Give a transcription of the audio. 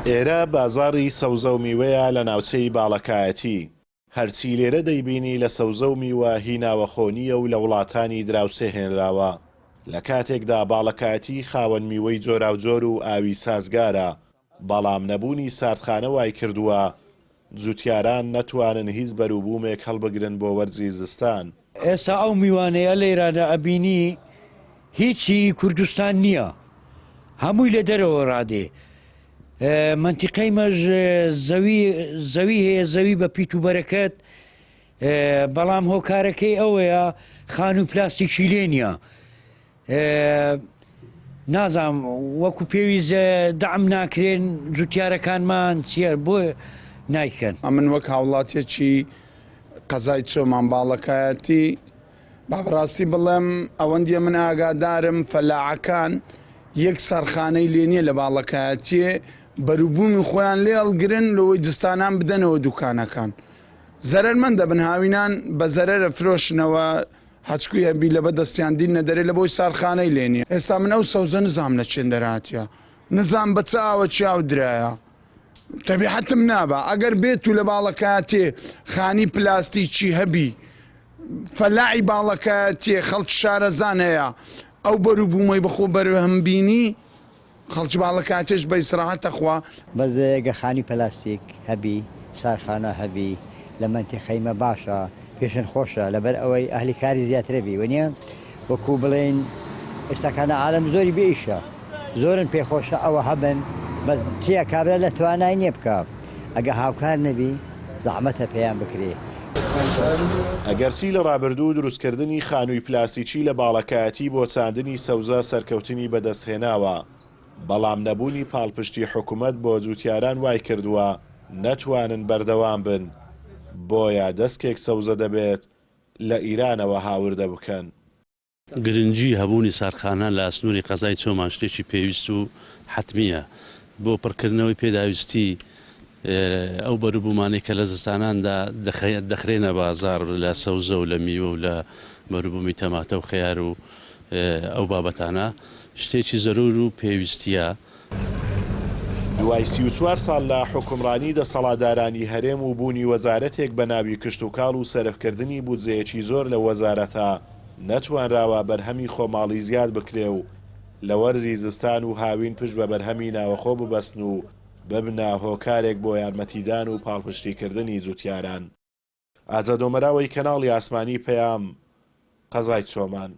ئێرە بازاڕی سەوزە و میوەیە لە ناوچەی باڵەکایەتی. هەرچی لێرە دەیبینی لە سەوزە و میوە هی ناوەخۆنیە و لە وڵاتانی دراوسێ هێنراوە. لە کاتێکدا باڵەکایەتی خاوەن میوەی جۆراوجۆر و ئاوی سازگارە، بەڵام نەبوونی ساردخانە وای کردووە جوتیاران نەتوانن هیچ بەرووبوومێک هەڵبگرن بۆ وەرزی زستان. ئێستا ئەو میوانەیە لێرانە ئەبینی هیچی کوردستان نییە، هەمووی لە دەرەوە ڕادێ. منتیقەی مەژ زەوی هەیە، زەوی بە پیت و بەرەکەت، بەڵام هۆکارەکەی ئەوەیە خان و پلاستیکی لێ نییە. نازام وەکو پێویستە دەعم ناکرێن جوتیارەکانمان چیە بۆ نایکەن. من وەک هاوڵاتیەکی قەزای چۆمان باڵەکایەتی بابڕاستی بڵێم ئەوەندیە من ئاگادارم فەلاعەکان یەک سەرخانەی لێ نییە لە باڵەکایەتیە بەرووبوومی خۆیان لێ هەڵگرن لەوەی جستانان بدەنەوە دوکانەکان. زەرمەندە بن هاوینان بە زەرەرە فرۆشنەوە هەچکوی هەبی لە بەدەستیان دینە دەرێ لە بۆی سارخانەی لێ نییە. ئێستا من ئەو سەوزە نزام لە چێن دەراتە، نزام بە چ ئاوە چیاو درایە. تەبیعەتم نابە ئەگەر بێت و لە باڵەکایەتێ خانی پلاستیکی هەبی فەلاعی باڵەکایەتێ خەڵکی شارەزان هەیە ئەو بەرووبوومەی بەخۆ بەرهەمبینی خەڵکی باڵەکایەتێش بە ئیسراحەتە خوا. بەزەیەگە خانی پلاستیک هەبی سارخانە هەبی لە منتیقەیمە باشە، پێشن خۆشە لەبەر ئەوەی ئەهلی کاری زیاترە بی وەنیە وەکو بڵێن ئێستاکانە عالەم زۆری بێئیشە، زۆرن پێخۆشە ئەوە هەبن، بەس چیە کابرا لە توانای نییە بکە. ئەگە هاوکار نەبی زەحمەتە پێیان بکرێ. ئەگەرچی لە ڕابردوو دروستکردنی خانووی پلاستیکی لە باڵەکایەتی بۆ چاندنی سەوزە سەرکەوتنی بەدەستهێناوە، بەڵام نەبوونی پاڵپشتی حکوومەت بۆ جوتیاران وای کردووە نەتوانن بەردەوام بن، بۆیە دەستکێک سەوزە دەبێت لە ئیرانەوە هاوردە بکەن. گرنگی هەبوونی سارخانە لە ئەسنووری قەزای چۆمان شتێکی پێویست و حتمیە بۆ پڕکردنەوەی پێداویستی ئەو بەرووبوومانەی کە لە زستاناندا دەخرێنە بازار لە سەوزە و لە میوە و لە بەرووبوومی تەماتە و خەیار و ئەو بابەتانە شتێکی زەرور و پێویستیە. دوای 34 ساڵ لە حکومڕانی دەسەڵاتدارانی هەرێم و بوونی وەزارەتێک بە ناوی کشتوکاڵ و سەرفکردنی بودجەیەکی زۆر لە وەزارەتە نەتوانراوە بەرهەمی خۆماڵی زیاد بکرێ و لە وەرزی زستان و هاوین پشت بە بەرهەمی ناوەخۆ ببەستن و ببنە هۆکارێک بۆ یارمەتیدان و پاڵپشتیکردنی جوتیاران. ئازادۆمەراوەی کەناڵی ئاسمانی پەیام، قەزای چۆمان.